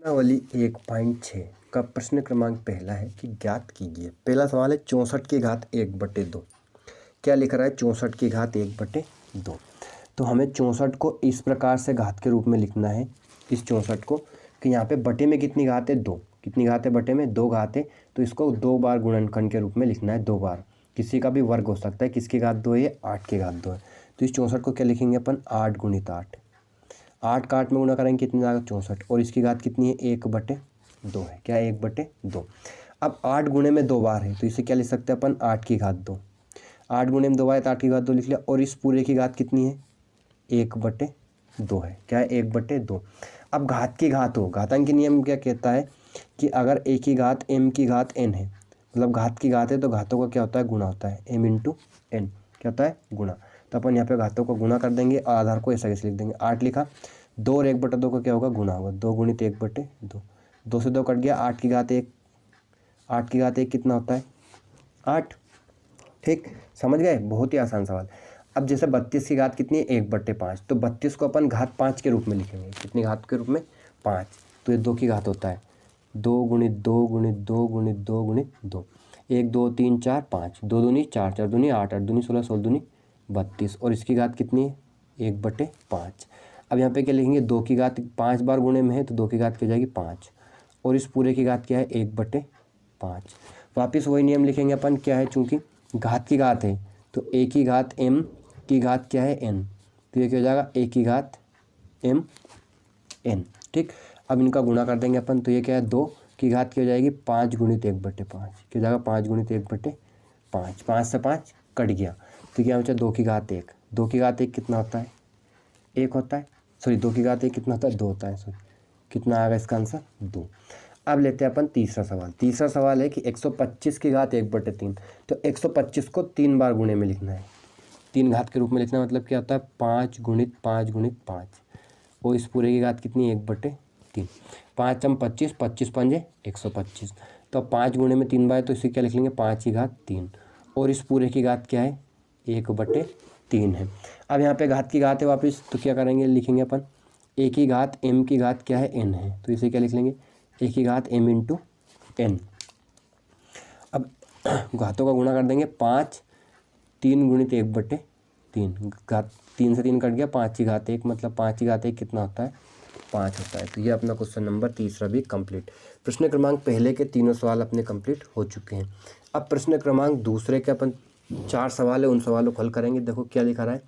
प्रश्नावली 1.6 का प्रश्न क्रमांक पहला है कि ज्ञात कीजिए। पहला सवाल है 64 की घात 1/2। क्या लिख रहा है? 64 की घात 1/2। तो हमें 64 को इस प्रकार से घात के रूप में लिखना है, इस 64 को, कि यहाँ पे बटे में कितनी घात है? 2। कितनी घात है? बटे में 2 घात है, तो इसको 2 बार गुणनखंड के रूप में लिखना है, 2 बार। किसी का भी वर्ग हो सकता है। किसकी घात 2 है? 8 की घात 2 है। तो इस 64 को क्या लिखेंगे अपन? 8 × 8। 8 का 8 में गुणा करेंगे, कितनी आएगा? 64। और इसकी घात कितनी है? 1/2 है। क्या है? 1/2। अब 8 गुणे में 2 बार है, तो इसे क्या लिख सकते हैं अपन? 8 की घात 2। 8 गुणे में 2 बार है तो 8 की घात 2 लिख लिया। और इस पूरे की घात कितनी है? 1/2 है। क्या है? 1/2। अब घात की घात हो, घातांक के नियम क्या कहता है कि अगर a की घात m की घात n है, मतलब घात की घात है, तो घातों का क्या होता है? गुणा होता है। m × n क्या होता है? गुणा। तो अपन यहाँ पे घातों को गुणा कर देंगे और आधार को ऐसा कैसे लिख देंगे? 8 लिखा, 2 और 1/2 का क्या होगा? गुणा होगा। 2 × 1/2। 2 से 2 कट गया, 8 की घात 1। 8 की घात 1 कितना होता है? 8। ठीक, समझ गए? बहुत ही आसान सवाल। अब जैसे 32 की घात कितनी है? 1/5। तो 32 को अपन घात 5 के रूप में लिखेंगे। कितनी घात के रूप में? 5। तो ये 2 की घात होता है। 2 × 2 × 2 × 2 × 2। 1 2 3 4 5। 2 दूनी 4, 4 दूनी 8, 8 दूनी 16, 16 दूनी 32। और इसकी घात कितनी है? 1/5। अब यहाँ पे क्या लिखेंगे? 2 की घात 5 बार गुणे में है, तो 2 की घात क्या हो जाएगी? 5। और इस पूरे की घात क्या है? 1/5। वापिस वही नियम लिखेंगे अपन। क्या है? चूँकि घात की घात है, तो a की घात m की घात क्या है? n। तो ये क्या हो जाएगा? a की घात m n। ठीक, अब इनका गुणा कर देंगे अपन। तो ये क्या है? 2 की घात क्या हो जाएगी? 5 × 1/5। क्या हो जाएगा? 5 × 1/5। 5 से 5 कट गया, तो क्या बचा? 2 की घात 1। 2 की घात 1 कितना होता है? 1 होता है। सॉरी, 2 की घात 1 कितना होता है? 2 होता है। सॉरी, कितना आएगा इसका आंसर? 2। अब लेते हैं अपन तीसरा सवाल। तीसरा सवाल है कि 125 की घात 1/3। तो 125 को 3 बार गुणे में लिखना है, 3 घात के रूप में लिखना है। मतलब क्या होता है? 5 × 5 × 5। और इस पूरे की घात कितनी है? 1/3। 5 × 25, 25 पंजे 125। तो अब 5 गुणे में 3 बार, तो इसे क्या लिख लेंगे? 5 की घात 3। और इस पूरे की घात क्या है? 1/3 है। अब यहाँ पे घात की घात है वापस, तो क्या करेंगे? लिखेंगे अपन a की घात m की घात क्या है? n है। तो इसे क्या लिख लेंगे? a की घात m × n। अब घातों का गुणा कर देंगे। 5 3 × 1/3। घात 3 से 3 कट गया, 5 की घात 1, मतलब 5 की घात 1 कितना होता है? 5 होता है। तो ये अपना क्वेश्चन नंबर तीसरा भी कंप्लीट। प्रश्न क्रमांक पहले के तीनों सवाल अपने कंप्लीट हो चुके हैं। अब प्रश्न क्रमांक दूसरे के अपन 4 सवाल है, उन सवालों को हल करेंगे। देखो क्या लिखा रहा है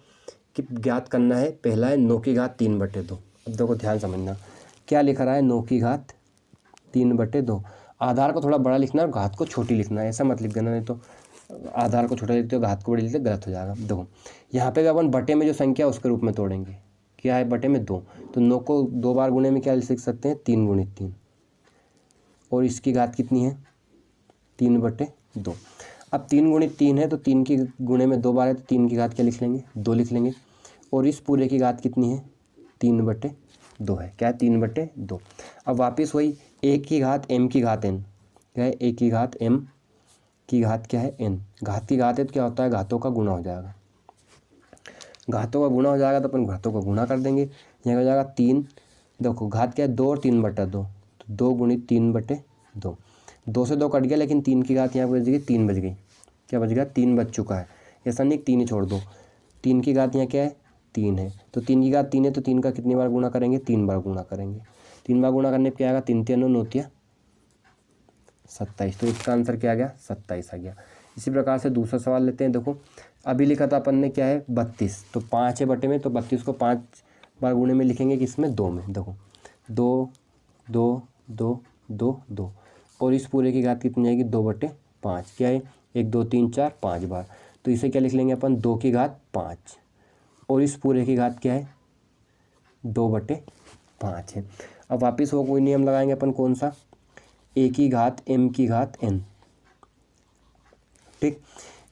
कि ज्ञात करना है। पहला है 9 की घात 3/2। अब देखो ध्यान समझना, क्या लिखा रहा है? 9 की घात 3/2। आधार को थोड़ा बड़ा लिखना है और घात को छोटी लिखना है। ऐसा मत लिख देना, नहीं तो आधार को छोटा लिखते हो, घात को बड़ी लिखते, गलत हो जाएगा। देखो यहाँ पे भी अपन बटे में जो संख्या है उसके रूप में तोड़ेंगे। क्या है? बटे में 2। तो 9 को 2 बार गुणे में क्या लिख सकते हैं? 3 × 3। और इसकी घात कितनी है? 3/2। अब 3 × 3 है, तो 3 की गुणे में 2 बार है, तो 3 की घात क्या लिख लेंगे? 2 लिख लेंगे। और इस पूरे की घात कितनी है? 3/2 है। क्या है? 3/2। अब वापस वही a की घात m की घात n। क्या है? a की घात m की घात क्या है? n। घात की घात है तो क्या होता है? घातों का गुणा हो जाएगा। घातों का गुणा हो जाएगा तो अपन घातों का गुणा कर देंगे। यहाँ हो जाएगा 3। देखो घात क्या है? 2 और 3/2, तो 2 × 3/2। 2 से 2 कट गया, लेकिन 3 की घात यहाँ पर बच गई, 3 बच गई। क्या बच गया? 3 बच चुका है। ऐसा नहीं 3 ही छोड़ दो। 3 की घात यहाँ क्या है? 3 है। तो 3 की घात 3 है, तो 3 का कितनी बार गुणा करेंगे? 3 बार गुणा करेंगे। 3 बार गुणा करने पर क्या आएगा? 3 3 9 27। तो इसका आंसर क्या आ गया? 27 आ गया। इसी प्रकार से दूसरा सवाल लेते हैं। देखो अभी लिखा था अपन ने क्या है? 32। तो 5 है बटे में, तो 32 को 5 बार गुणे में लिखेंगे, किसमें? 2 में। देखो 2 2 2 2 2। और इस पूरे की घात कितनी आएगी? 2/5। क्या है? 1 2 3 4 5 बार। तो इसे क्या लिख लेंगे अपन? 2 की घात 5। और इस पूरे की घात क्या है? 2/5 है। अब वापिस वो कोई नियम लगाएंगे अपन। कौन सा? a की घात m की घात n। ठीक,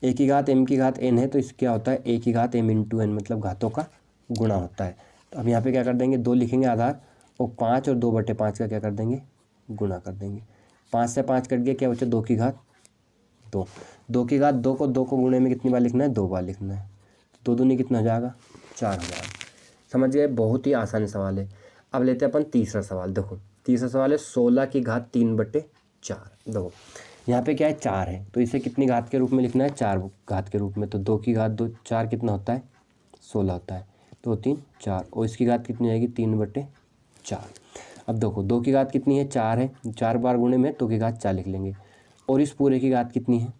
a की घात m की घात n है, तो इस क्या होता है? a की घात m × n, मतलब घातों का गुणा होता है। तो अब यहाँ पे क्या कर देंगे? 2 लिखेंगे आधार, और 5 और 2/5 का क्या कर देंगे? गुणा कर देंगे। 5 से 5 कट गया, क्या बचा? 2 की घात 2। 2 की घात 2 को गुणे में कितनी बार लिखना है? 2 बार लिखना है। 2 दूनी कितना हो जाएगा? 4 हो जाएगा। समझ गए? बहुत ही आसान सवाल है। अब लेते हैं अपन तीसरा सवाल। देखो तीसरा सवाल है 16 की घात 3/4। देखो यहाँ पे क्या है 4 है, तो इसे कितनी घात के रूप में लिखना है, 4 घात के रूप में। तो 2 की घात 2 4 कितना होता है, 16 होता है। 2 3 4 और इसकी घात कितनी आएगी, 3/4। अब देखो 2 की घात कितनी है, 4 है, 4 बार गुणे में 2 की घात 4 लिख लेंगे। और इस पूरे की घात कितनी है,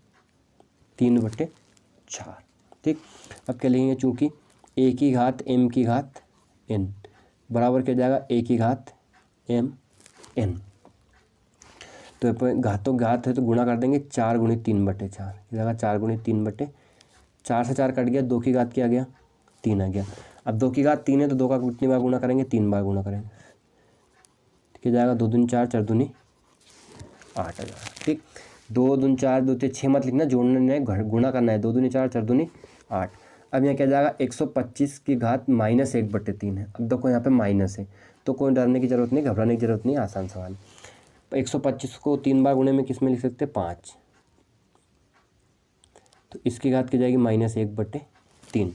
3/4। ठीक, अब क्या लिखेंगे, चूँकि a की घात m की घात n बराबर क्या जाएगा, a की घात m n। तो घातों घात है तो गुणा कर देंगे, 4 × 3/4 जाएगा, 4 × 3/4 से 4 कट गया, 2 की घात क्या आ गया, 3 आ गया। अब 2 की घात 3 है तो 2 का कितनी बार गुणा करेंगे, 3 बार गुणा करेंगे, क्या जाएगा, 2 दूनी 4 4 दूनी 8 आ जाएगा। ठीक, 2 दूनी 4 2 6 मत लिखना, जोड़ना नहीं है, गुणा करना है, 2 दूनी 4 4 दूनी 8। अब यहाँ क्या जाएगा, 125 की घात -1/3 है। अब देखो यहाँ पे माइनस है तो कोई डरने की जरूरत नहीं, घबराने की जरूरत नहीं, आसान सवाल। 125 को 3 बार गुणे में किस में लिख सकते हैं, 5। तो इसकी घात की जाएगी -1/3।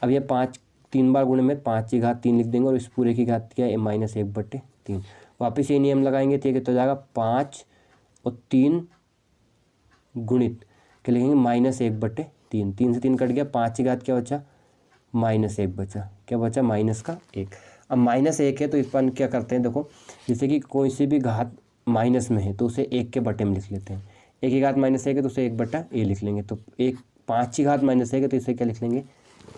अब ये 5 3 बार गुणे में 5 की घात 3 लिख देंगे और इस पूरे की घात क्या है, -1/3। वापस ये नियम लगाएंगे तो ये कितना जाएगा, 5 और 3 गुणित क्या लिखेंगे, -1/3। 3 से 3 कट गया, 5 की घात क्या बचा, -1 बचा, क्या बचा, -1। अब -1 है तो इस पर क्या करते हैं, देखो जैसे कि कोई सी भी घात माइनस में है तो उसे 1 के बटे में लिख लेते हैं। 1 की घात -1 है तो उसे 1/a लिख लेंगे। तो 5 की घात -1 है तो इसे क्या लिख लेंगे,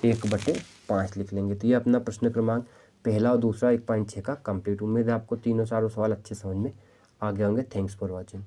1/5 लिख लेंगे। तो ये अपना प्रश्न क्रमांक पहला और दूसरा 1.6 का कंप्लीट। उम्मीद है आपको तीनों चारों सवाल अच्छे समझ में आ गए होंगे। Thanks for watching.